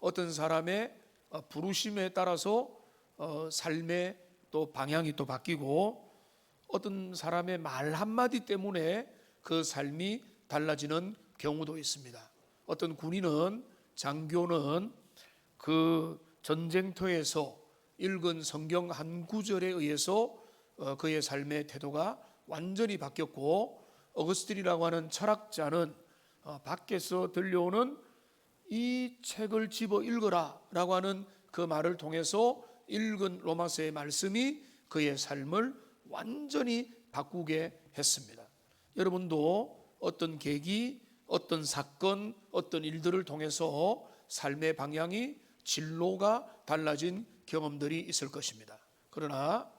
어떤 사람의 부르심에 따라서 삶의 또 방향이 또 바뀌고, 어떤 사람의 말 한마디 때문에 그 삶이 달라지는 경우도 있습니다. 어떤 군인은, 장교는 그 전쟁터에서 읽은 성경 한 구절에 의해서 그의 삶의 태도가 완전히 바뀌었고, 어거스틴이라고 하는 철학자는 밖에서 들려오는 이 책을 집어 읽어라 라고 하는 그 말을 통해서 읽은 로마서의 말씀이 그의 삶을 완전히 바꾸게 했습니다. 여러분도 어떤 계기, 어떤 사건, 어떤 일들을 통해서 삶의 방향이, 진로가 달라진 경험들이 있을 것입니다. 그러나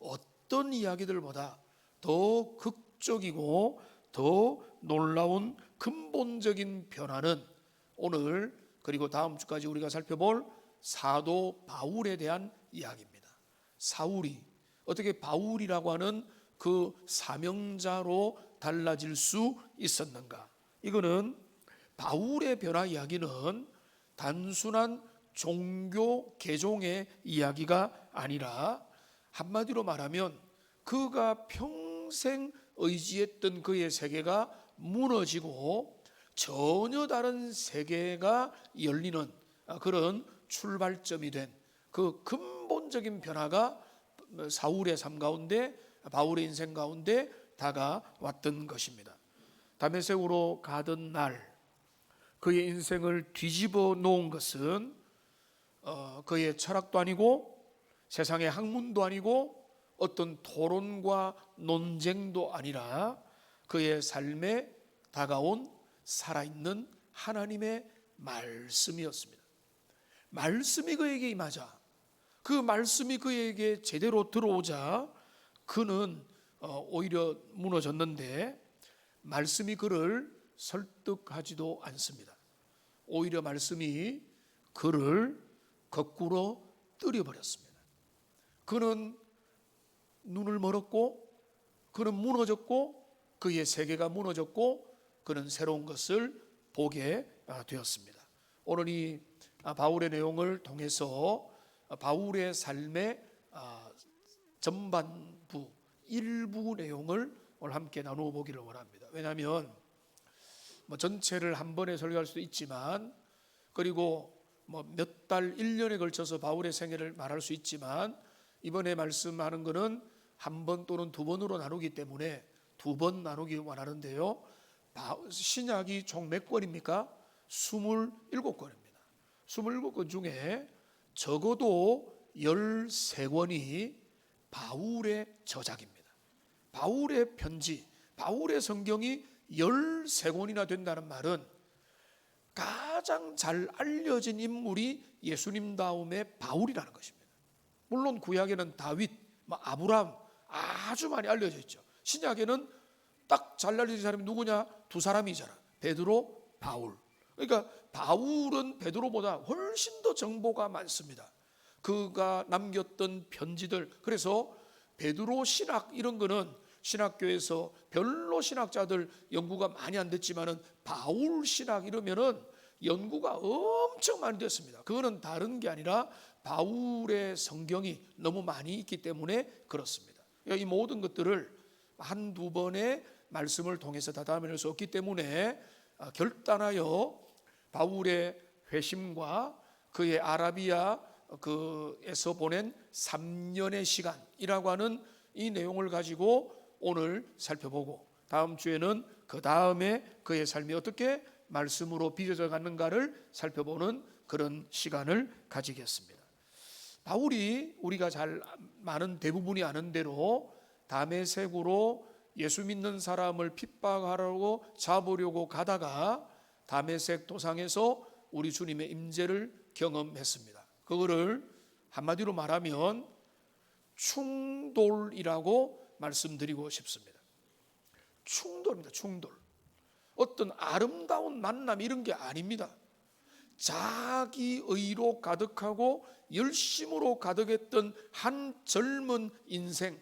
어떤 이야기들보다 더 극적이고 더 놀라운 근본적인 변화는 오늘 그리고 다음 주까지 우리가 살펴볼 사도 바울에 대한 이야기입니다. 사울이 어떻게 바울이라고 하는 그 사명자로 달라질 수 있었는가? 이거는 바울의 변화 이야기는 단순한 종교 개종의 이야기가 아니라, 한마디로 말하면 그가 평생 의지했던 그의 세계가 무너지고 전혀 다른 세계가 열리는 그런 출발점이 된 그 근본적인 변화가 사울의 삶 가운데, 바울의 인생 가운데 다가왔던 것입니다. 다메섹으로 가던 날 그의 인생을 뒤집어 놓은 것은 그의 철학도 아니고 세상의 학문도 아니고 어떤 토론과 논쟁도 아니라 그의 삶에 다가온 살아있는 하나님의 말씀이었습니다. 말씀이 그에게 임하자, 그 말씀이 그에게 제대로 들어오자 그는 오히려 무너졌는데, 말씀이 그를 설득하지도 않습니다. 오히려 말씀이 그를 거꾸로 뜨려버렸습니다. 그는 눈을 멀었고, 그는 무너졌고, 그의 세계가 무너졌고, 그는 새로운 것을 보게 되었습니다. 오늘 이 바울의 내용을 통해서 바울의 삶의 전반부, 일부 내용을 오늘 함께 나누어 보기를 원합니다. 왜냐하면 전체를 한 번에 설교할 수도 있지만, 그리고 몇 달, 1년에 걸쳐서 바울의 생애를 말할 수 있지만, 이번에 말씀하는 것은 한 번 또는 두 번으로 나누기 때문에 두 번 나누기 원하는데요. 신약이 총 몇 권입니까? 27권입니다. 27권 중에 적어도 13권이 바울의 저작입니다. 바울의 편지, 바울의 성경이 13권이나 된다는 말은 가장 잘 알려진 인물이 예수님 다음에 바울이라는 것입니다. 물론 구약에는 다윗, 아브라함 아주 많이 알려져 있죠. 신약에는 딱 잘 알려진 사람이 누구냐? 두 사람이잖아. 베드로, 바울. 그러니까 바울은 베드로보다 훨씬 더 정보가 많습니다. 그가 남겼던 편지들. 그래서 베드로 신학 이런 거는 신학교에서 별로 신학자들 연구가 많이 안 됐지만은 바울 신학 이러면은 연구가 엄청 많이 됐습니다. 그거는 다른 게 아니라 바울의 성경이 너무 많이 있기 때문에 그렇습니다. 이 모든 것들을 한두 번의 말씀을 통해서 다 담아낼 수 없기 때문에 결단하여 바울의 회심과 그의 아라비아에서 보낸 3년의 시간이라고 하는 이 내용을 가지고 오늘 살펴보고, 다음 주에는 그 다음에 그의 삶이 어떻게 말씀으로 빚어져 갔는가를 살펴보는 그런 시간을 가지겠습니다. 바울이 우리가 잘 많은 대부분이 아는 대로 다메섹으로 예수 믿는 사람을 핍박하려고 잡으려고 가다가 다메섹 도상에서 우리 주님의 임재를 경험했습니다. 그거를 한마디로 말하면 충돌이라고 말씀드리고 싶습니다. 충돌입니다. 충돌. 어떤 아름다운 만남 이런 게 아닙니다. 자기 의로 가득하고 열심으로 가득했던 한 젊은 인생,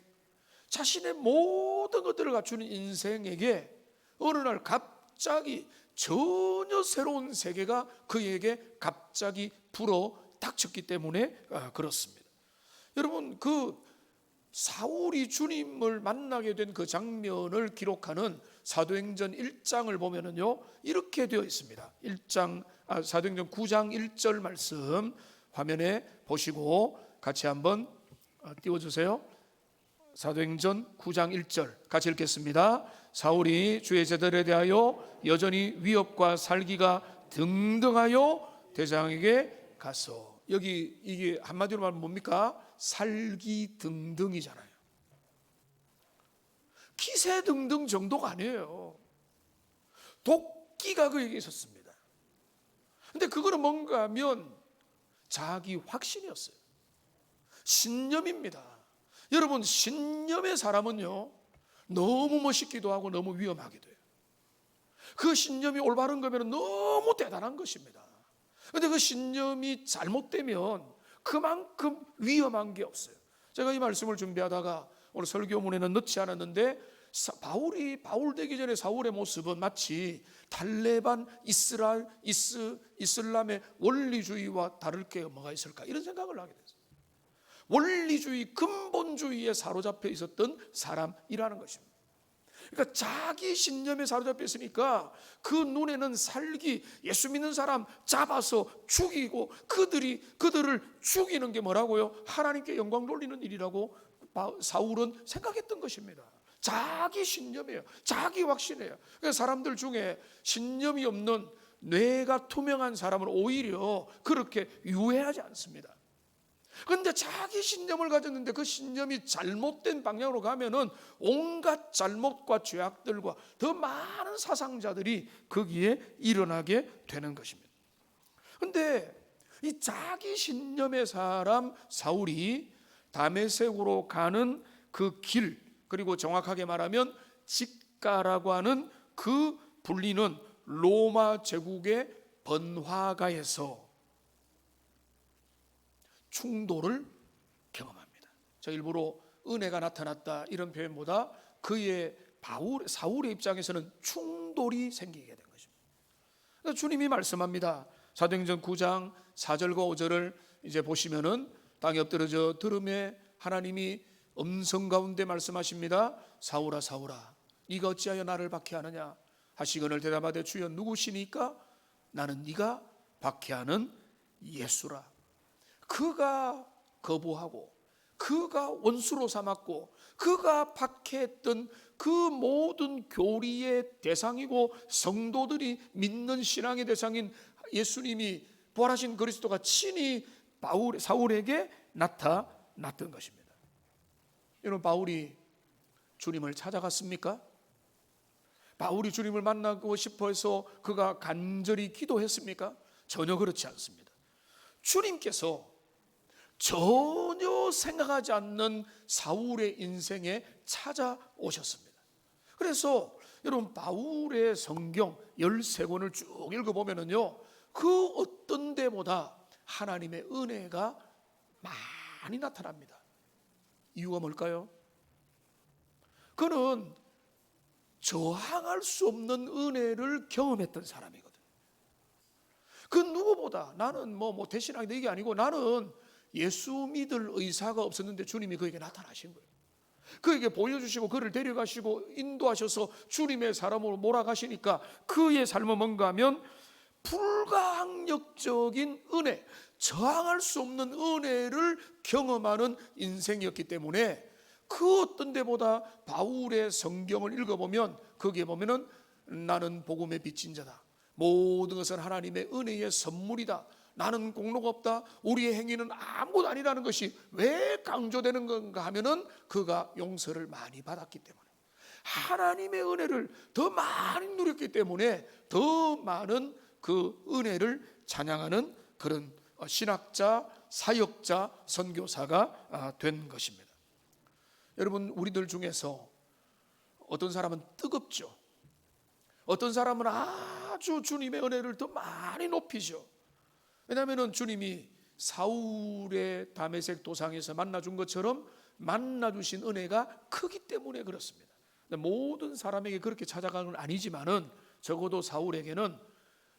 자신의 모든 것들을 갖추는 인생에게 어느 날 갑자기 전혀 새로운 세계가 그에게 갑자기 불어 닥쳤기 때문에 그렇습니다. 여러분, 그 사울이 주님을 만나게 된 그 장면을 기록하는 사도행전 1장을 보면은요, 이렇게 되어 있습니다. 사도행전 9장 1절 말씀 화면에 보시고 같이 한번 띄워주세요. 사도행전 9장 1절 같이 읽겠습니다. 사울이 주의 제자들에 대하여 여전히 위협과 살기가 등등하여 대장에게 가서, 여기 이게 한마디로 말하면 뭡니까? 살기 등등이잖아요. 기세 등등 정도가 아니에요. 도끼가 그에게 있었습니다. 근데 그거는 뭔가 하면 자기 확신이었어요. 신념입니다. 여러분, 신념의 사람은요, 너무 멋있기도 하고 너무 위험하기도 해요. 그 신념이 올바른 거면 너무 대단한 것입니다. 그런데 그 신념이 잘못되면 그만큼 위험한 게 없어요. 제가 이 말씀을 준비하다가 오늘 설교문에는 넣지 않았는데, 바울 되기 전에 사울의 모습은 마치 탈레반 이슬람의 원리주의와 다를 게 뭐가 있을까, 이런 생각을 하게 됐어요. 원리주의, 근본주의에 사로잡혀 있었던 사람이라는 것입니다. 그러니까 자기 신념에 사로잡혀 있으니까 그 눈에는 살기, 예수 믿는 사람 잡아서 죽이고 그들을 죽이는 게 뭐라고요? 하나님께 영광 돌리는 일이라고 사울은 생각했던 것입니다. 자기 신념이에요. 자기 확신이에요. 그러니까 사람들 중에 신념이 없는, 뇌가 투명한 사람은 오히려 그렇게 유해하지 않습니다. 그런데 자기 신념을 가졌는데 그 신념이 잘못된 방향으로 가면은 온갖 잘못과 죄악들과 더 많은 사상자들이 거기에 일어나게 되는 것입니다. 그런데 이 자기 신념의 사람 사울이 다메섹으로 가는 그 길, 그리고 정확하게 말하면 직가라고 하는 그 불리는 로마 제국의 번화가에서 충돌을 경험합니다. 저 일부러 은혜가 나타났다 이런 표현보다 그의 사울의 입장에서는 충돌이 생기게 된 것입니다. 주님이 말씀합니다. 사도행전 9장 4절과 5절을 이제 보시면은 땅에 엎드러져 들음에 하나님이 음성 가운데 말씀하십니다. 사울아 사울아, 네가 어찌하여 나를 박해하느냐 하시거늘 대답하되 주여 누구시니까? 나는 네가 박해하는 예수라. 그가 거부하고 그가 원수로 삼았고 그가 박해했던 그 모든 교리의 대상이고 성도들이 믿는 신앙의 대상인 예수님이 부활하신 그리스도가 친히 사울에게 나타났던 것입니다. 여러분, 바울이 주님을 찾아갔습니까? 바울이 주님을 만나고 싶어 해서 그가 간절히 기도했습니까? 전혀 그렇지 않습니다. 주님께서 전혀 생각하지 않는 사울의 인생에 찾아오셨습니다. 그래서 여러분, 바울의 성경 13권을 쭉 읽어보면요, 그 어떤 데보다 하나님의 은혜가 많이 나타납니다. 이유가 뭘까요? 그는 저항할 수 없는 은혜를 경험했던 사람이거든요. 그 누구보다, 나는 뭐 대신하게 이게 아니고 나는 예수 믿을 의사가 없었는데 주님이 그에게 나타나신 거예요. 그에게 보여주시고 그를 데려가시고 인도하셔서 주님의 사람으로 몰아가시니까 그의 삶은 뭔가 하면 불가항력적인 은혜, 저항할 수 없는 은혜를 경험하는 인생이었기 때문에 그 어떤 데보다 바울의 성경을 읽어보면 거기에 보면은 나는 복음의 빚진 자다, 모든 것은 하나님의 은혜의 선물이다, 나는 공로가 없다, 우리의 행위는 아무것도 아니라는 것이 왜 강조되는 건가 하면은 그가 용서를 많이 받았기 때문에, 하나님의 은혜를 더 많이 누렸기 때문에 더 많은 그 은혜를 찬양하는 그런 신학자, 사역자, 선교사가 된 것입니다. 여러분, 우리들 중에서 어떤 사람은 뜨겁죠. 어떤 사람은 아주 주님의 은혜를 더 많이 높이죠. 왜냐하면 주님이 사울의 다메섹 도상에서 만나준 것처럼 만나주신 은혜가 크기 때문에 그렇습니다. 모든 사람에게 그렇게 찾아가는 건 아니지만은 적어도 사울에게는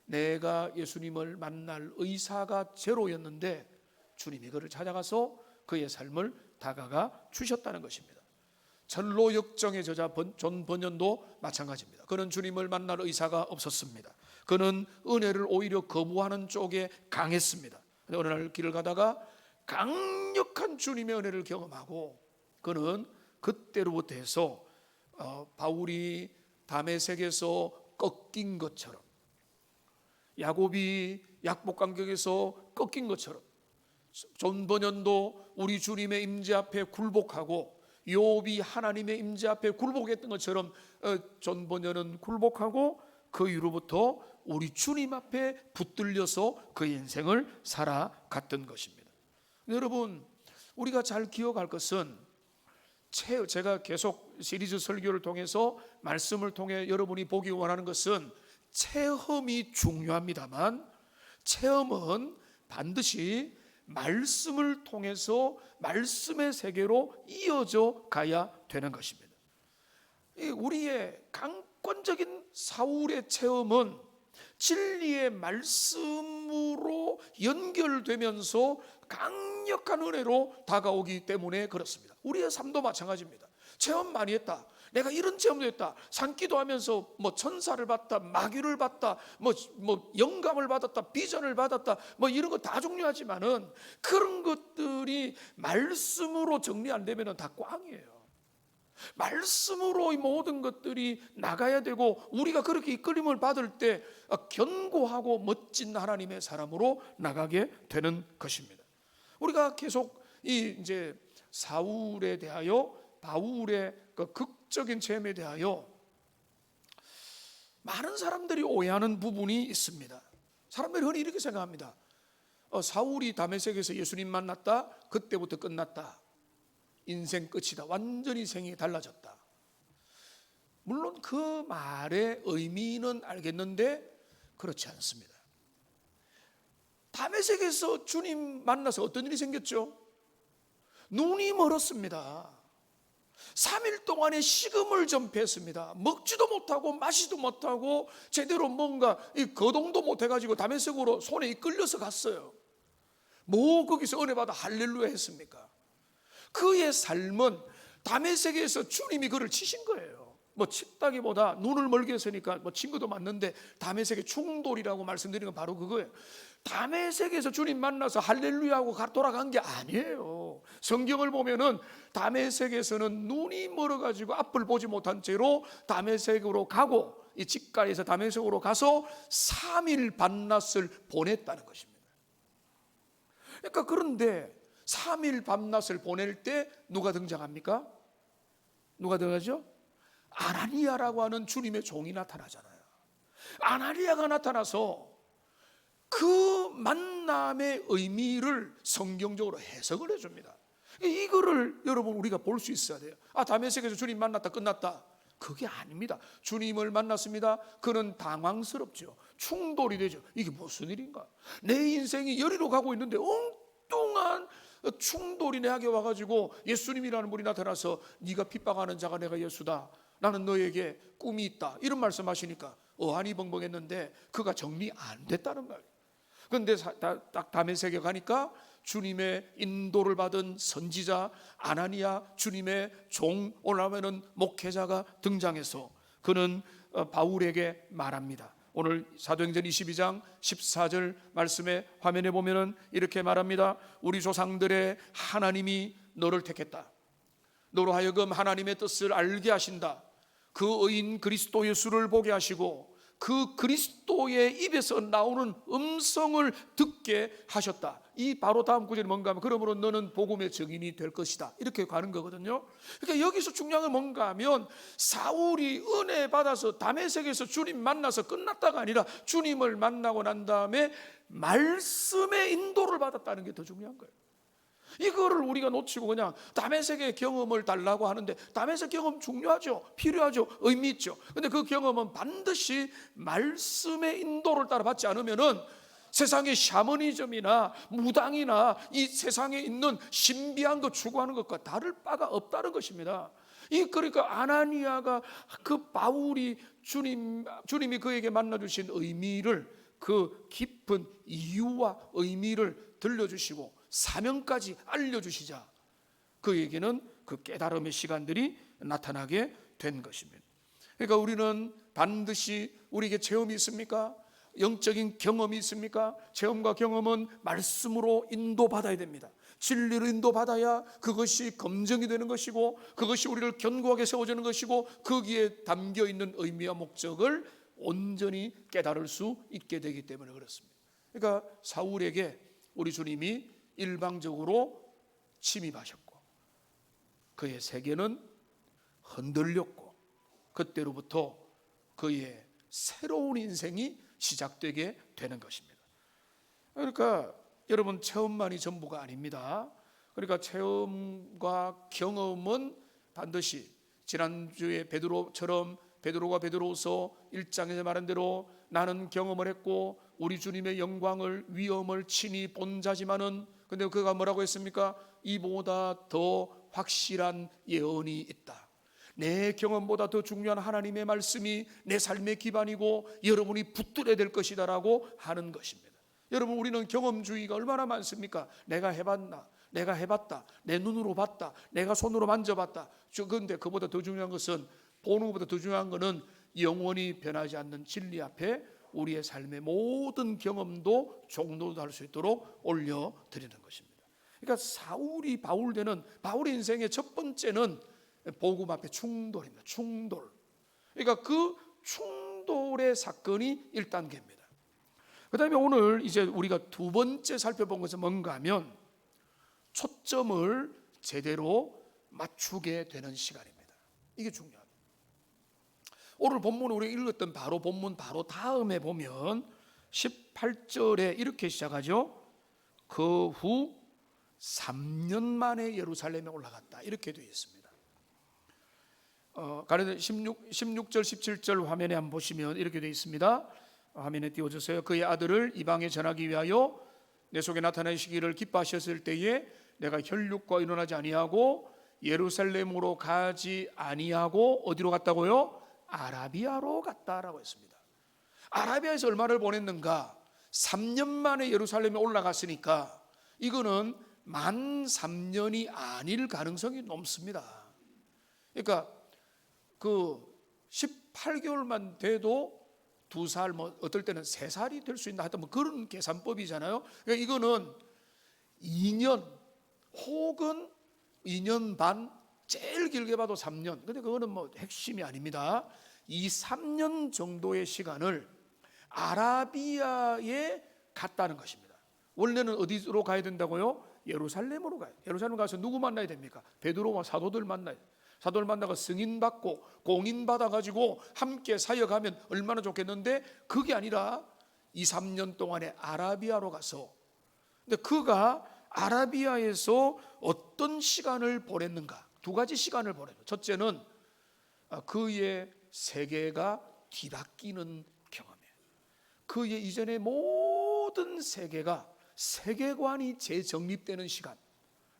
내가 예수님을 만날 의사가 제로였는데 주님이 그를 찾아가서 그의 삶을 다가가 주셨다는 것입니다. 전로 역정의 저자 존 번연도 마찬가지입니다. 그는 주님을 만날 의사가 없었습니다. 그는 은혜를 오히려 거부하는 쪽에 강했습니다. 근데 어느 날 길을 가다가 강력한 주님의 은혜를 경험하고 그는 그때로부터 해서 바울이 다메섹에서 꺾인 것처럼, 야곱이 약복강경에서 꺾인 것처럼, 존 번연도 우리 주님의 임재 앞에 굴복하고 욥이 하나님의 임재 앞에 굴복했던 것처럼 존 번연은 굴복하고 그 이후로부터 우리 주님 앞에 붙들려서 그 인생을 살아갔던 것입니다. 여러분, 우리가 잘 기억할 것은 제가 계속 시리즈 설교를 통해서 말씀을 통해 여러분이 보기 원하는 것은 체험이 중요합니다만 체험은 반드시 말씀을 통해서 말씀의 세계로 이어져 가야 되는 것입니다. 우리의 강권적인 사울의 체험은 진리의 말씀으로 연결되면서 강력한 은혜로 다가오기 때문에 그렇습니다. 우리의 삶도 마찬가지입니다. 체험 많이 했다. 내가 이런 체험도 했다. 산기도 하면서 천사를 봤다, 마귀를 봤다, 영감을 받았다, 비전을 받았다, 이런 거 다 중요하지만은 그런 것들이 말씀으로 정리 안 되면은 다 꽝이에요. 말씀으로 이 모든 것들이 나가야 되고 우리가 그렇게 이끌림을 받을 때 견고하고 멋진 하나님의 사람으로 나가게 되는 것입니다. 우리가 계속 이제 사울에 대하여 바울의 그 극적인 체험에 대하여 많은 사람들이 오해하는 부분이 있습니다. 사람들이 흔히 이렇게 생각합니다. 사울이 다메섹에서 예수님 만났다. 그때부터 끝났다. 인생 끝이다. 완전히 생이 달라졌다. 물론 그 말의 의미는 알겠는데 그렇지 않습니다. 다메섹에서 주님 만나서 어떤 일이 생겼죠? 눈이 멀었습니다. 3일 동안의 식음을 전폐했습니다. 먹지도 못하고 마시도 못하고 제대로 뭔가 거동도 못해가지고 다메섹으로 손에 이끌려서 갔어요. 뭐 거기서 은혜 받아 할렐루야 했습니까? 그의 삶은 다메섹에서 주님이 그를 치신 거예요. 쳤다기보다 눈을 멀게 했으니까 친 것도 맞는데 다메섹의 충돌이라고 말씀드리는 건 바로 그거예요. 다메섹에서 주님 만나서 할렐루야하고 돌아간 게 아니에요. 성경을 보면은 다메섹에서는 눈이 멀어가지고 앞을 보지 못한 채로 다메섹으로 가고 이 집가에서 다메섹으로 가서 3일 밤낮을 보냈다는 것입니다. 그러니까 그런데 3일 밤낮을 보낼 때 누가 등장합니까? 누가 등장하죠? 아나니아라고 하는 주님의 종이 나타나잖아요. 아나니아가 나타나서 그 만남의 의미를 성경적으로 해석을 해줍니다. 이거를 여러분 우리가 볼 수 있어야 돼요. 다메섹에서 주님 만났다 끝났다. 그게 아닙니다. 주님을 만났습니다. 그는 당황스럽죠. 충돌이 되죠. 이게 무슨 일인가? 내 인생이 여리로 가고 있는데 엉뚱한 충돌이 내게 와가지고 예수님이라는 분이 나타나서 네가 핍박하는 자가 내가 예수다. 나는 너에게 꿈이 있다. 이런 말씀하시니까 어안이 벙벙했는데 그가 정리 안 됐다는 거예요. 그런데 딱 다메섹에 가니까 주님의 인도를 받은 선지자 아나니아, 주님의 종, 오늘 하면은 목회자가 등장해서 그는 바울에게 말합니다. 오늘 사도행전 22장 14절 말씀에 화면에 보면은 이렇게 말합니다. 우리 조상들의 하나님이 너를 택했다. 너로 하여금 하나님의 뜻을 알게 하신다. 그 의인 그리스도 예수를 보게 하시고 그 그리스도의 입에서 나오는 음성을 듣게 하셨다. 이 바로 다음 구절이 뭔가 하면 그러므로 너는 복음의 증인이 될 것이다. 이렇게 가는 거거든요. 그러니까 여기서 중요한 건 뭔가 하면 사울이 은혜 받아서 다메섹에서 주님 만나서 끝났다가 아니라 주님을 만나고 난 다음에 말씀의 인도를 받았다는 게 더 중요한 거예요. 이거를 우리가 놓치고 그냥 다메섹의 경험을 달라고 하는데 다메섹 경험 중요하죠. 필요하죠. 의미 있죠. 근데 그 경험은 반드시 말씀의 인도를 따라 받지 않으면은 세상의 샤머니즘이나 무당이나 이 세상에 있는 신비한 것 추구하는 것과 다를 바가 없다는 것입니다. 그러니까 아나니아가 그 바울이 주님이 그에게 만나 주신 의미를, 그 깊은 이유와 의미를 들려주시고 사명까지 알려주시자 그에게는 그 깨달음의 시간들이 나타나게 된 것입니다. 그러니까 우리는 반드시 우리에게 체험이 있습니까? 영적인 경험이 있습니까? 체험과 경험은 말씀으로 인도받아야 됩니다. 진리로 인도받아야 그것이 검증이 되는 것이고, 그것이 우리를 견고하게 세워주는 것이고, 거기에 담겨있는 의미와 목적을 온전히 깨달을 수 있게 되기 때문에 그렇습니다. 그러니까 사울에게 우리 주님이 일방적으로 침입하셨고 그의 세계는 흔들렸고, 그때로부터 그의 새로운 인생이 시작되게 되는 것입니다. 그러니까 여러분, 체험만이 전부가 아닙니다. 그러니까 체험과 경험은 반드시 지난주에 베드로처럼 베드로가 베드로서 1장에서 말한 대로 나는 경험을 했고 우리 주님의 영광을, 위엄을 친히 본 자지만은, 근데 그가 뭐라고 했습니까? 이보다 더 확실한 예언이 있다. 내 경험보다 더 중요한 하나님의 말씀이 내 삶의 기반이고 여러분이 붙들어야 될 것이다라고 하는 것입니다. 여러분, 우리는 경험주의가 얼마나 많습니까? 내가 해봤나? 내가 해봤다. 내 눈으로 봤다. 내가 손으로 만져봤다. 그런데 그보다 더 중요한 것은, 보는 것보다 더 중요한 것은 영원히 변하지 않는 진리 앞에 우리의 삶의 모든 경험도 종로도 할 수 있도록 올려드리는 것입니다. 그러니까 사울이 바울 되는, 바울의 인생의 첫 번째는 복음 앞에 충돌입니다. 충돌. 그러니까 그 충돌의 사건이 1단계입니다. 그 다음에 오늘 이제 우리가 두 번째 살펴본 것은 뭔가 하면 초점을 제대로 맞추게 되는 시간입니다. 이게 중요합니다. 오늘 본문을 우리가 읽었던 바로 본문 바로 다음에 보면 18절에 이렇게 시작하죠. 그 후 3년 만에 예루살렘에 올라갔다, 이렇게 되어 있습니다. 가르디아 16절 17절 화면에 한번 보시면 이렇게 되어 있습니다. 화면에 띄워주세요. 그의 아들을 이방에 전하기 위하여 내 속에 나타나시기를 기뻐하셨을 때에 내가 혈육과 의논하지 아니하고 예루살렘으로 가지 아니하고 어디로 갔다고요? 아라비아로 갔다라고 했습니다. 아라비아에서 얼마를 보냈는가? 3년 만에 예루살렘에 올라갔으니까 이거는 만 3년이 아닐 가능성이 높습니다. 그러니까 그 18개월만 돼도 2살, 뭐 어떨 때는 3살이 될 수 있나, 하여튼 뭐 그런 계산법이잖아요. 그러니까 이거는 2년 혹은 2년 반, 제일 길게 봐도 3년. 근데 그거는 뭐 핵심이 아닙니다. 이 3년 정도의 시간을 아라비아에 갔다는 것입니다. 원래는 어디로 가야 된다고요? 예루살렘으로 가요. 예루살렘 가서 누구 만나야 됩니까? 베드로와 사도들 만나요. 사도를 만나고 승인 받고 공인 받아 가지고 함께 사역하면 얼마나 좋겠는데, 그게 아니라 2, 3년 동안에 아라비아로 가서, 근데 그가 아라비아에서 어떤 시간을 보냈는가? 2가지 시간을 보냈어요. 첫째는 그의 세계가 뒤바뀌는 경험이에요. 그의 이전의 모든 세계관이 재정립되는 시간,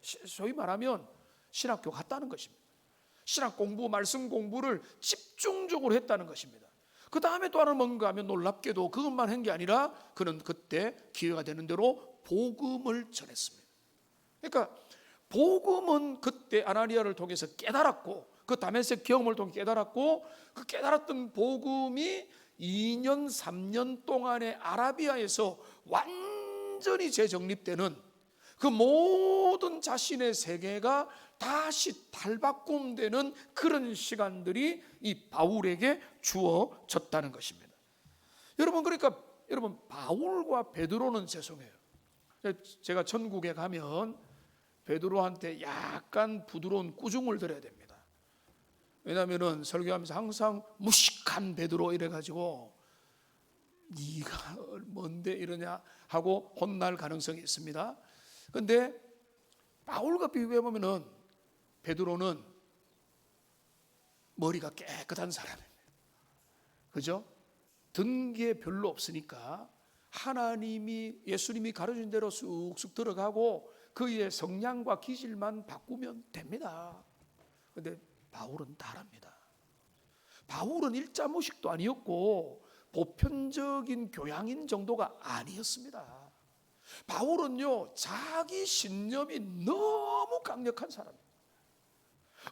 소위 말하면 신학교 갔다는 것입니다. 신학 공부, 말씀 공부를 집중적으로 했다는 것입니다. 그 다음에 또 하나는 뭔가 하면 놀랍게도 그것만 한 게 아니라 그는 그때 기회가 되는 대로 복음을 전했습니다. 그러니까 복음은 그때 아나니아를 통해서 깨달았고, 그 다메섹 경험을 통해 깨달았고, 그 깨달았던 복음이 2년 3년 동안의 아라비아에서 완전히 재정립되는, 그 모든 자신의 세계가 다시 탈바꿈되는 그런 시간들이 이 바울에게 주어졌다는 것입니다. 여러분, 그러니까 여러분, 바울과 베드로는 죄송해요. 제가 천국에 가면 베드로한테 약간 부드러운 꾸중을 드려야 됩니다. 왜냐하면 설교하면서 항상 무식한 베드로 이래가지고 네가 뭔데 이러냐 하고 혼날 가능성이 있습니다. 그런데 바울과 비교해보면 베드로는 머리가 깨끗한 사람입니다. 그죠? 든 게 별로 없으니까 하나님이, 예수님이 가르친 대로 쑥쑥 들어가고 그의 성량과 기질만 바꾸면 됩니다. 그런데 바울은 다릅니다. 바울은 일자무식도 아니었고 보편적인 교양인 정도가 아니었습니다. 바울은요, 자기 신념이 너무 강력한 사람이에요.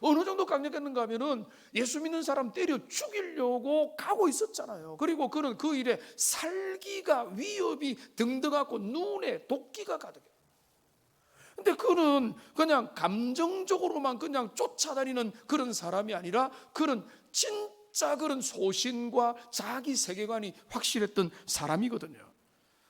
어느 정도 강력했는가 하면은 예수 믿는 사람 때려 죽이려고 가고 있었잖아요. 그리고 그는 그 일에 살기가 위협이 등등하고 눈에 도끼가 가득해요. 근데 그는 그냥 감정적으로만 그냥 쫓아다니는 그런 사람이 아니라 그는 진짜 그런 소신과 자기 세계관이 확실했던 사람이거든요.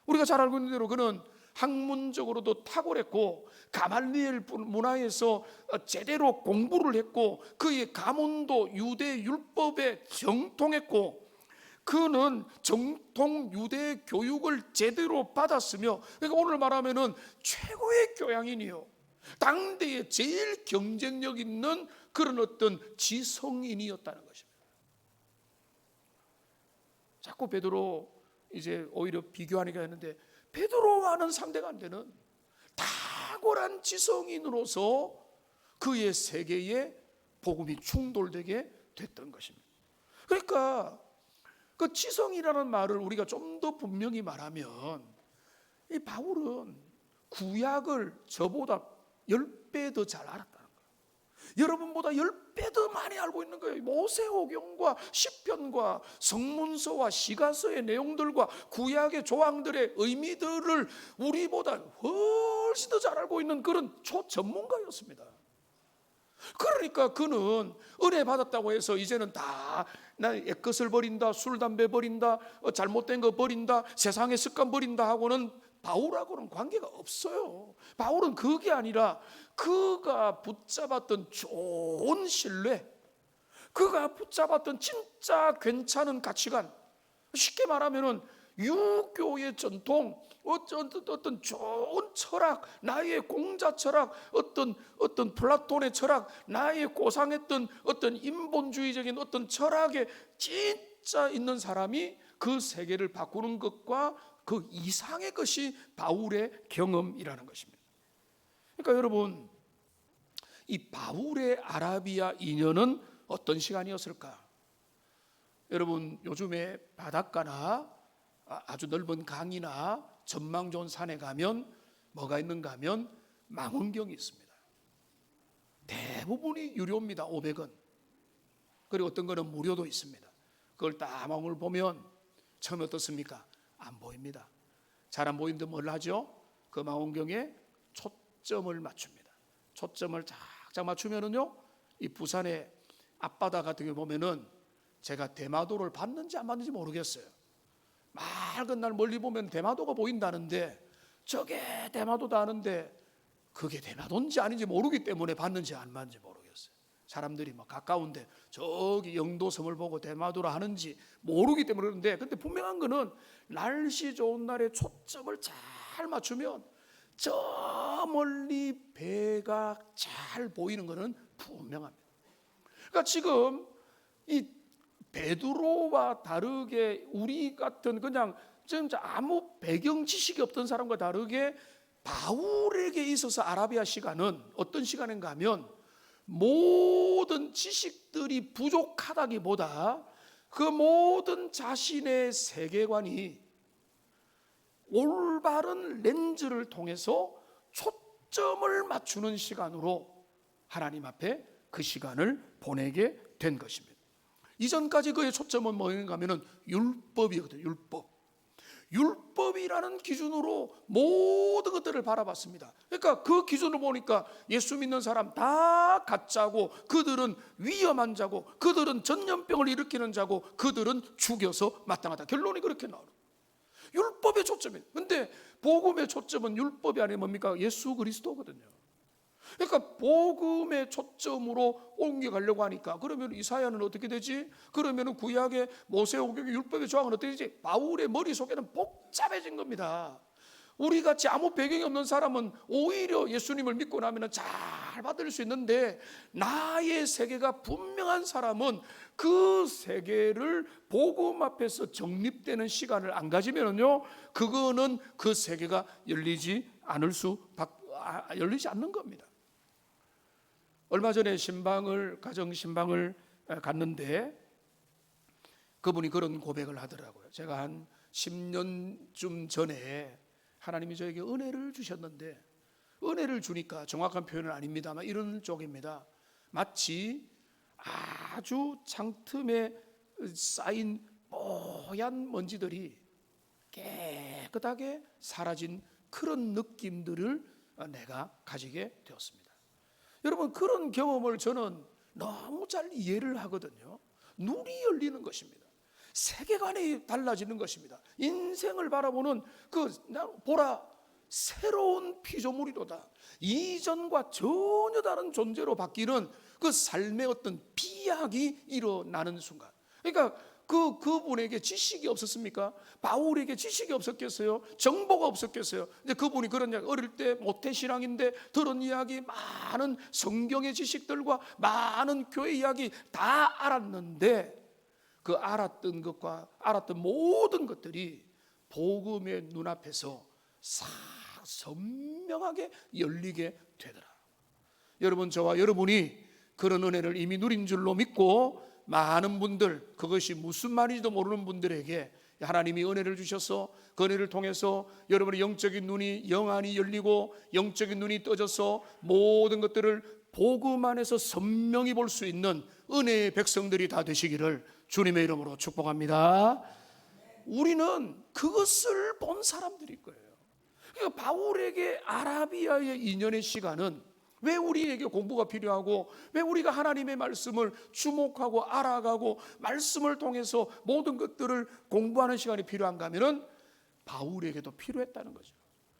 우리가 잘 알고 있는 대로 그는 학문적으로도 탁월했고 가말리엘 문화에서 제대로 공부를 했고 그의 가문도 유대 율법에 정통했고 그는 정통 유대 교육을 제대로 받았으며, 그러니까 오늘 말하면은 최고의 교양인이요, 당대에 제일 경쟁력 있는 그런 어떤 지성인이었다는 것입니다. 자꾸 베드로 이제 오히려 비교하니까 했는데, 베드로와는 상대가 안 되는 탁월한 지성인으로서 그의 세계에 복음이 충돌되게 됐던 것입니다. 그러니까 그 지성이라는 말을 우리가 좀 더 분명히 말하면, 이 바울은 구약을 저보다 10배 더 잘 알았다는 거예요. 여러분보다 10배 더 많이 알고 있는 거예요. 모세오경과 시편과 성문서와 시가서의 내용들과 구약의 조항들의 의미들을 우리보다 훨씬 더 잘 알고 있는 그런 초전문가였습니다. 그러니까 그는 은혜 받았다고 해서 이제는 다 나 옛것을 버린다, 술 담배 버린다, 잘못된 거 버린다, 세상의 습관 버린다 하고는 바울하고는 관계가 없어요. 바울은 그게 아니라 그가 붙잡았던 좋은 신뢰, 그가 붙잡았던 진짜 괜찮은 가치관, 쉽게 말하면은 유교의 전통, 어떤 좋은 철학, 나의 공자 철학, 어떤 플라톤의 철학, 나의 고상했던 어떤 인본주의적인 어떤 철학에 진짜 있는 사람이 그 세계를 바꾸는 것과 그 이상의 것이 바울의 경험이라는 것입니다. 그러니까 여러분, 이 바울의 아라비아 인연은 어떤 시간이었을까? 여러분, 요즘에 바닷가나 아주 넓은 강이나 전망 좋은 산에 가면 뭐가 있는가 하면 망원경이 있습니다. 대부분이 유료입니다. 500원. 그리고 어떤 거는 무료도 있습니다. 그걸 딱 망원을 보면 처음에 어떻습니까? 안 보입니다. 잘 안 보이는데 뭘 하죠? 그 망원경에 초점을 맞춥니다. 초점을 쫙쫙 맞추면은요, 이 부산의 앞바다 같은 거 보면은 제가 대마도를 봤는지 안 봤는지 모르겠어요. 맑은 날 멀리 보면 대마도가 보인다는데, 저게 대마도다 하는데 그게 대마도인지 아닌지 모르기 때문에 봤는지 안 봤는지 모르겠어요. 사람들이 막 가까운데 저기 영도섬을 보고 대마도라 하는지 모르기 때문에 그런데, 근데 분명한 거는 날씨 좋은 날에 초점을 잘 맞추면 저 멀리 배가 잘 보이는 거는 분명합니다. 그러니까 지금 이 베드로와 다르게 우리 같은 그냥 진짜 아무 배경 지식이 없던 사람과 다르게 바울에게 있어서 아라비아 시간은 어떤 시간인가 하면 모든 지식들이 부족하다기보다 그 모든 자신의 세계관이 올바른 렌즈를 통해서 초점을 맞추는 시간으로 하나님 앞에 그 시간을 보내게 된 것입니다. 이전까지 그의 초점은 뭐였는가 하면 율법이거든요. 율법이라는 기준으로 모든 것들을 바라봤습니다. 그러니까 그 기준을 보니까 예수 믿는 사람 다 가짜고, 그들은 위험한 자고, 그들은 전염병을 일으키는 자고, 그들은 죽여서 마땅하다. 결론이 그렇게 나오는 율법의 초점이에요. 근데 복음의 초점은 율법이 아니라 뭡니까? 예수 그리스도거든요. 그러니까 복음의 초점으로 옮겨가려고 하니까, 그러면 이사야는 어떻게 되지? 그러면 구약의 모세오경의 율법의 조항은 어떻게 되지? 바울의 머릿속에는 복잡해진 겁니다. 우리같이 아무 배경이 없는 사람은 오히려 예수님을 믿고 나면 잘 받을 수 있는데, 나의 세계가 분명한 사람은 그 세계를 복음 앞에서 정립되는 시간을 안 가지면요, 그거는 그 세계가 열리지 않는 겁니다. 얼마 전에 가정 신방을 갔는데 그분이 그런 고백을 하더라고요. 제가 한 10년쯤 전에 하나님이 저에게 은혜를 주셨는데, 은혜를 주니까 정확한 표현은 아닙니다만 이런 쪽입니다. 마치 아주 장틈에 쌓인 뽀얀 먼지들이 깨끗하게 사라진 그런 느낌들을 내가 가지게 되었습니다. 여러분, 그런 경험을 저는 너무 잘 이해를 하거든요. 눈이 열리는 것입니다. 세계관이 달라지는 것입니다. 인생을 바라보는 보라, 새로운 피조물이로다. 이전과 전혀 다른 존재로 바뀌는 그 삶의 어떤 비약이 일어나는 순간. 그러니까 그분에게 지식이 없었습니까? 바울에게 지식이 없었겠어요? 정보가 없었겠어요? 근데 그분이 그런 이야기, 어릴 때 모태신앙인데 들은 이야기, 많은 성경의 지식들과 많은 교회 이야기 다 알았는데, 그 알았던 것과 알았던 모든 것들이 복음의 눈앞에서 싹 선명하게 열리게 되더라. 여러분, 저와 여러분이 그런 은혜를 이미 누린 줄로 믿고, 많은 분들, 그것이 무슨 말인지도 모르는 분들에게 하나님이 은혜를 주셔서 그 은혜를 통해서 여러분의 영적인 눈이 영안이 열리고 영적인 눈이 떠져서 모든 것들을 복음 안에서 선명히 볼 수 있는 은혜의 백성들이 다 되시기를 주님의 이름으로 축복합니다. 우리는 그것을 본 사람들일 거예요. 그러니까 바울에게 아라비아의 2년의 시간은 왜 우리에게 공부가 필요하고, 왜 우리가 하나님의 말씀을 주목하고 알아가고 말씀을 통해서 모든 것들을 공부하는 시간이 필요한가 하면은 바울에게도 필요했다는 거죠.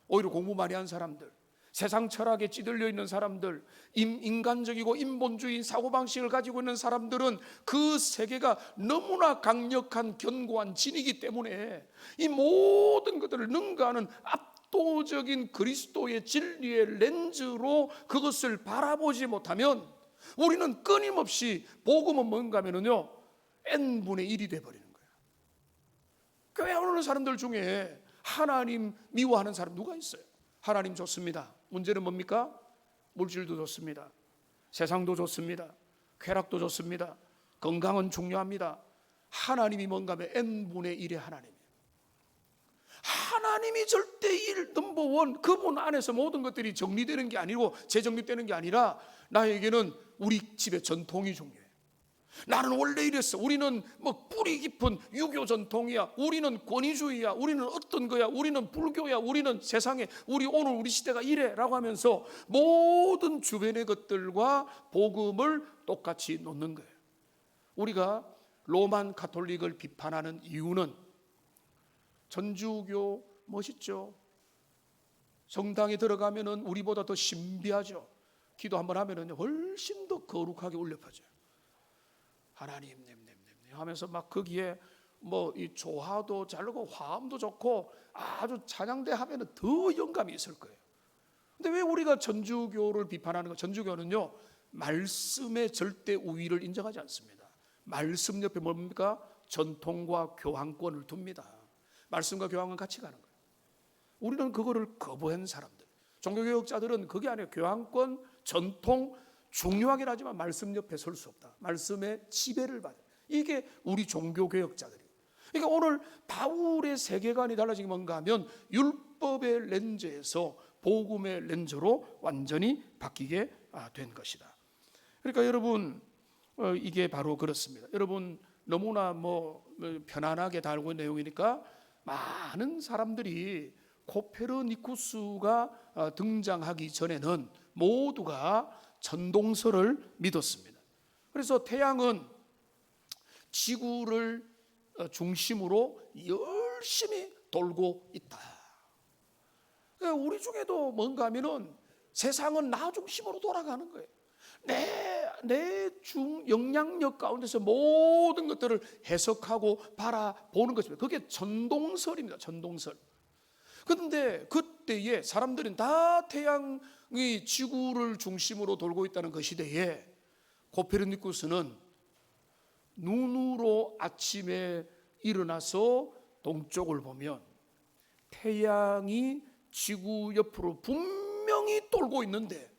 오히려 공부 많이 한 사람들, 세상 철학에 찌들려 있는 사람들, 인간적이고 인본주의 사고방식을 가지고 있는 사람들은 그 세계가 너무나 강력한 견고한 진이기 때문에 이 모든 것들을 능가하는 압도적인 그리스도의 진리의 렌즈로 그것을 바라보지 못하면 우리는 끊임없이 복음은 뭔가 하면요, n분의 1이 돼버리는 거예요. 교회 오는 사람들 중에 하나님 미워하는 사람 누가 있어요? 하나님 좋습니다. 문제는 뭡니까? 물질도 좋습니다. 세상도 좋습니다. 쾌락도 좋습니다. 건강은 중요합니다. 하나님이 뭔가 하면 n분의 1의 하나님. 하나님이 절대일 넘버원, 그분 안에서 모든 것들이 정리되는 게 아니고 재정립되는 게 아니라 나에게는 우리 집의 전통이 중요해. 나는 원래 이랬어. 우리는 뭐 뿌리 깊은 유교 전통이야. 우리는 권위주의야. 우리는 어떤 거야. 우리는 불교야. 우리는 세상에 오늘 우리 시대가 이래 라고 하면서 모든 주변의 것들과 복음을 똑같이 놓는 거예요. 우리가 로만 가톨릭을 비판하는 이유는 전주교 멋있죠. 성당에 들어가면은 우리보다 더 신비하죠. 기도 한번 하면은 훨씬 더 거룩하게 울려 퍼져요. 하나님 하면서 막 거기에 뭐 이 조화도 잘고 화음도 좋고 아주 찬양대 하면은 더 영감이 있을 거예요. 근데 왜 우리가 전주교를 비판하는 거? 전주교는요, 말씀의 절대 우위를 인정하지 않습니다. 말씀 옆에 뭡니까? 전통과 교황권을 둡니다. 말씀과 교황은 같이 가는 거예요. 우리는 그거를 거부한 사람들. 종교개혁자들은 그게 아니에요. 교황권, 전통 중요하긴 하지만 말씀 옆에 설 수 없다. 말씀의 지배를 받아요. 이게 우리 종교개혁자들이에요. 그러니까 오늘 바울의 세계관이 달라진 게 뭔가 하면 율법의 렌즈에서 복음의 렌즈로 완전히 바뀌게 된 것이다. 그러니까 여러분, 이게 바로 그렇습니다. 여러분, 너무나 편안하게 다 알고 있는 내용이니까 많은 사람들이 코페르니쿠스가 등장하기 전에는 모두가 전동설을 믿었습니다. 그래서 태양은 지구를 중심으로 열심히 돌고 있다. 우리 중에도 뭔가 하면은 세상은 나 중심으로 돌아가는 거예요. 내 영향력 가운데서 모든 것들을 해석하고 바라보는 것입니다. 그게 전동설입니다. 전동설. 그런데 그때에 사람들은 다 태양이 지구를 중심으로 돌고 있다는 그 시대에 코페르니쿠스는 눈으로 아침에 일어나서 동쪽을 보면 태양이 지구 옆으로 분명히 돌고 있는데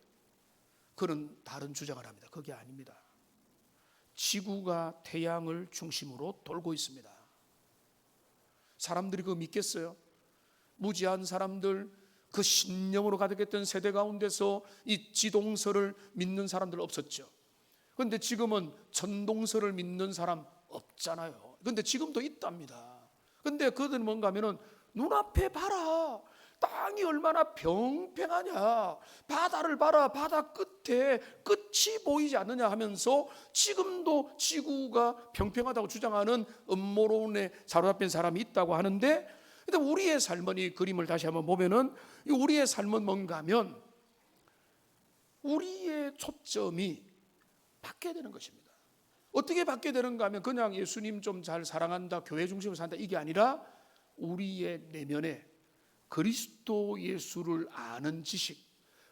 그는 다른 주장을 합니다. 그게 아닙니다. 지구가 태양을 중심으로 돌고 있습니다. 사람들이 그거 믿겠어요? 무지한 사람들, 그 신념으로 가득했던 세대 가운데서 이 지동설을 믿는 사람들 없었죠. 그런데 지금은 전동설을 믿는 사람 없잖아요. 그런데 지금도 있답니다. 그런데 그들은 뭔가 하면은 눈앞에 봐라, 땅이 얼마나 평평하냐, 바다를 봐라, 바다 끝에 끝이 보이지 않느냐 하면서 지금도 지구가 평평하다고 주장하는 음모론에 사로잡힌 사람이 있다고 하는데, 근데 우리의 삶은, 이 그림을 다시 한번 보면은 우리의 삶은 뭔가 하면 우리의 초점이 바뀌어야 되는 것입니다. 어떻게 바뀌어야 되는가 하면 그냥 예수님 좀 잘 사랑한다, 교회 중심으로 산다, 이게 아니라 우리의 내면에 그리스도 예수를 아는 지식,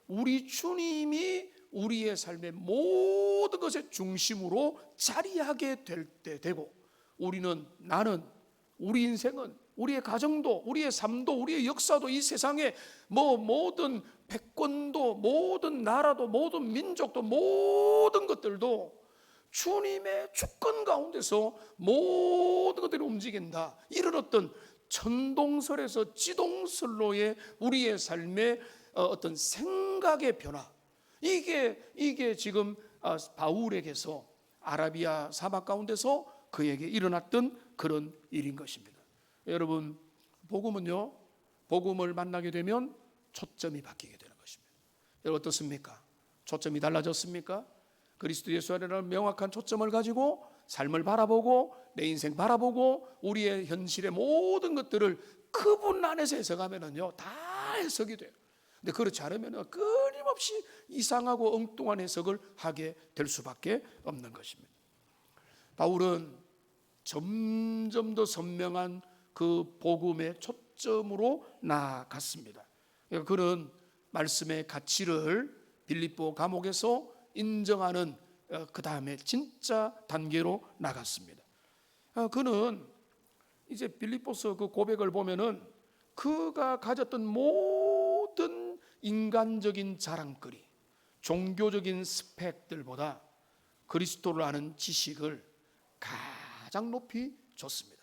우리 주님이 우리의 삶의 모든 것의 중심으로 자리하게 될 때 되고, 나는, 우리 인생은, 우리의 가정도, 우리의 삶도, 우리의 역사도, 이 세상의 모든 패권도, 모든 나라도, 모든 민족도, 모든 것들도 주님의 주권 가운데서 모든 것들이 움직인다, 이런 어떤 천동설에서 지동설로의 우리의 삶의 어떤 생각의 변화, 이게 지금 바울에게서 아라비아 사막 가운데서 그에게 일어났던 그런 일인 것입니다. 여러분, 복음은요, 복음을 만나게 되면 초점이 바뀌게 되는 것입니다. 여러분 어떻습니까? 초점이 달라졌습니까? 그리스도 예수 안에는 명확한 초점을 가지고 삶을 바라보고, 내 인생 바라보고, 우리의 현실의 모든 것들을 그분 안에서 해석하면은요, 다 해석이 돼요. 근데 그렇지 않으면 끊임없이 이상하고 엉뚱한 해석을 하게 될 수밖에 없는 것입니다. 바울은 점점 더 선명한 그 복음의 초점으로 나아갔습니다. 그는 말씀의 가치를 빌립보 감옥에서 인정하는 그 다음에 진짜 단계로 나갔습니다. 그는 이제 빌립보서 그 고백을 보면은 그가 가졌던 모든 인간적인 자랑거리, 종교적인 스펙들보다 그리스도를 아는 지식을 가장 높이 줬습니다.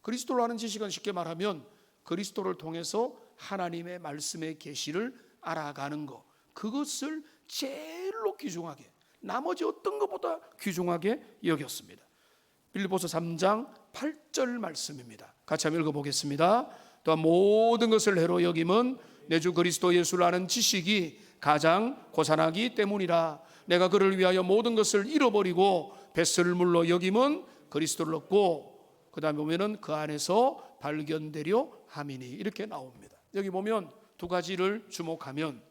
그리스도를 아는 지식은 쉽게 말하면 그리스도를 통해서 하나님의 말씀의 계시를 알아가는 것, 그것을 제일로 귀중하게, 나머지 어떤 것보다 귀중하게 여겼습니다. 빌립보서 3장 8절 말씀입니다. 같이 한번 읽어보겠습니다. 또한 모든 것을 해로 여김은 내 주 그리스도 예수를 아는 지식이 가장 고산하기 때문이라. 내가 그를 위하여 모든 것을 잃어버리고 배설물로 여김은 그리스도를 얻고, 그 다음에 보면은 그 안에서 발견되려 함이니, 이렇게 나옵니다. 여기 보면 두 가지를 주목하면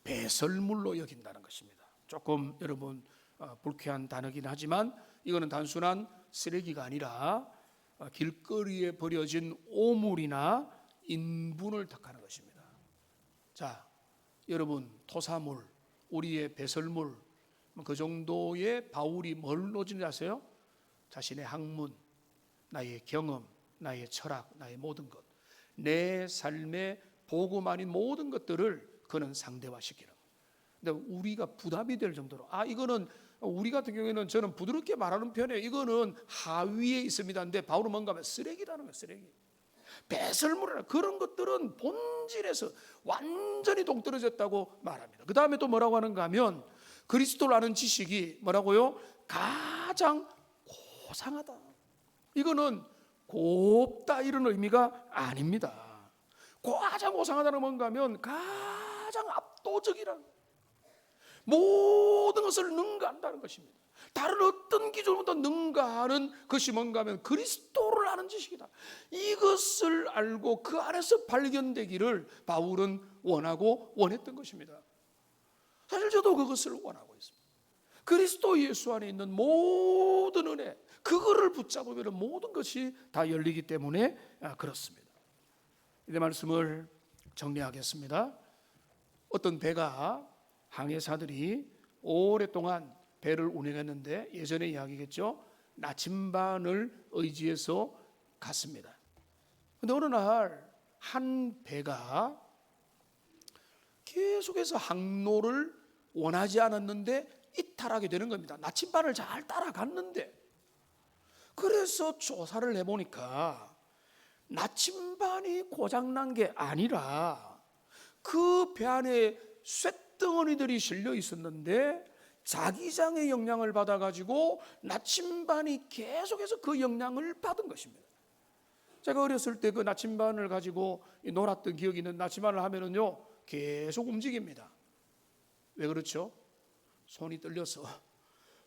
배설물로 여긴다는 것입니다. 조금 여러분 불쾌한 단어긴 하지만 이거는 단순한 쓰레기가 아니라 길거리에 버려진 오물이나 인분을 택하는 것입니다. 자, 여러분, 토사물, 우리의 배설물, 그 정도의 바울이 뭘 놓지는지 아세요? 자신의 학문, 나의 경험, 나의 철학, 나의 모든 것, 내 삶의 복음 아닌 모든 것들을 그는 상대화시키는. 근데 우리가 부담이 될 정도로, 이거는 우리 같은 경우에는 저는 부드럽게 말하는 편이에요. 이거는 하위에 있습니다. 근데 바울은 뭔가 하면 쓰레기라는 거예요. 쓰레기. 배설물이나 그런 것들은 본질에서 완전히 동떨어졌다고 말합니다. 그 다음에 또 뭐라고 하는가 하면 그리스도를 아는 지식이 뭐라고요? 가장 고상하다. 이거는 곱다 이런 의미가 아닙니다. 가장 고상하다는 뭔가 하면 가장 압도적이라는, 모든 것을 능가한다는 것입니다. 다른 어떤 기준보다 능가하는 것이 뭔가 하면 그리스도를 아는 지식이다. 이것을 알고 그 안에서 발견되기를 바울은 원했던 것입니다. 사실 저도 그것을 원하고 있습니다. 그리스도 예수 안에 있는 모든 은혜, 그거를 붙잡으면 모든 것이 다 열리기 때문에 그렇습니다. 이 말씀을 정리하겠습니다. 어떤 배가, 항해사들이 오랫동안 배를 운행했는데, 예전의 이야기겠죠, 나침반을 의지해서 갔습니다. 그런데 어느 날 한 배가 계속해서 항로를 원하지 않았는데 이탈하게 되는 겁니다. 나침반을 잘 따라갔는데. 그래서 조사를 해보니까 나침반이 고장난 게 아니라 그 배 안에 쇳덩어리들이 실려 있었는데 자기장의 영향을 받아가지고 나침반이 계속해서 그 영향을 받은 것입니다. 제가 어렸을 때 그 나침반을 가지고 놀았던 기억이 있는, 나침반을 하면은요 계속 움직입니다. 왜 그렇죠? 손이 떨려서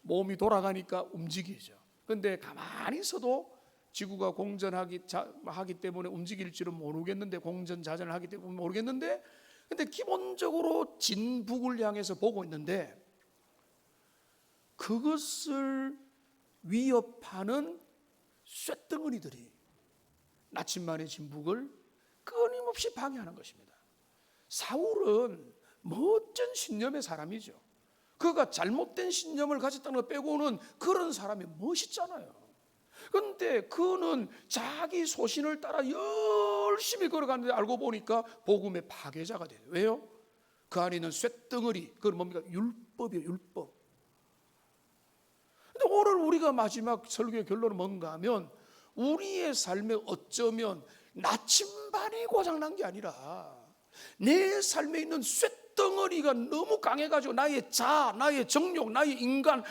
몸이 돌아가니까 움직이죠. 근데 가만히 있어도 지구가 공전하기 때문에 움직일 줄은 모르겠는데, 공전자전을 하기 때문에 모르겠는데, 근데 기본적으로 진북을 향해서 보고 있는데 그것을 위협하는 쇳덩어리들이 나침반의 진북을 끊임없이 방해하는 것입니다. 사울은 멋진 신념의 사람이죠. 그가 잘못된 신념을 가졌다는 것 빼고는 그런 사람이 멋있잖아요. 그런데 그는 자기 소신을 따라 열심히 걸어가는데 알고 보니까 복음의 파괴자가 돼요. 왜요? 그 안에 있는 쇳덩어리, 그건 뭡니까? 율법이에요, 율법. 근데 오늘 우리가 마지막 설교의 결론은 뭔가 하면, 우리의 삶에 어쩌면 나침반이 고장난 게 아니라 내 삶에 있는 쇳덩어리가 너무 강해가지고 나의 자아, 나의 정욕, 나의 인간,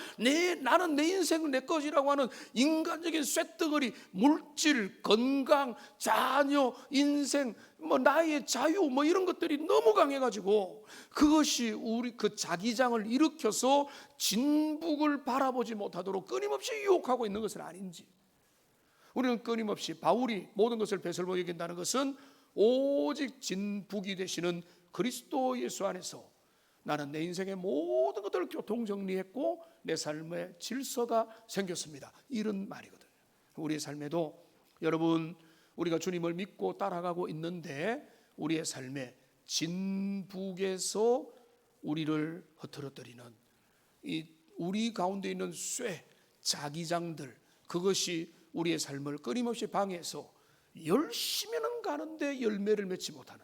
나는 내 인생은 내 것이라고 하는 인간적인 쇳덩어리, 물질, 건강, 자녀, 인생, 나의 자유, 이런 것들이 너무 강해가지고 그것이 우리 그 자기장을 일으켜서 진북을 바라보지 못하도록 끊임없이 유혹하고 있는 것은 아닌지. 우리는 끊임없이 바울이 모든 것을 배설로 여긴다는 것은 오직 진북이 되시는 그리스도 예수 안에서 나는 내 인생의 모든 것들을 교통정리했고 내 삶의 질서가 생겼습니다, 이런 말이거든요. 우리의 삶에도 여러분, 우리가 주님을 믿고 따라가고 있는데 우리의 삶에 진북에서 우리를 흐트러뜨리는 이 우리 가운데 있는 자기장들, 그것이 우리의 삶을 끊임없이 방해해서 열심히는 가는데 열매를 맺지 못하는,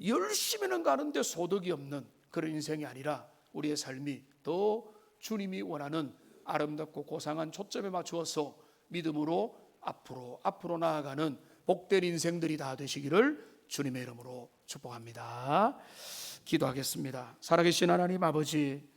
열심히는 가는데 소득이 없는 그런 인생이 아니라 우리의 삶이 더 주님이 원하는 아름답고 고상한 초점에 맞추어서 믿음으로 앞으로 나아가는 복된 인생들이 다 되시기를 주님의 이름으로 축복합니다. 기도하겠습니다. 살아계신 하나님 아버지,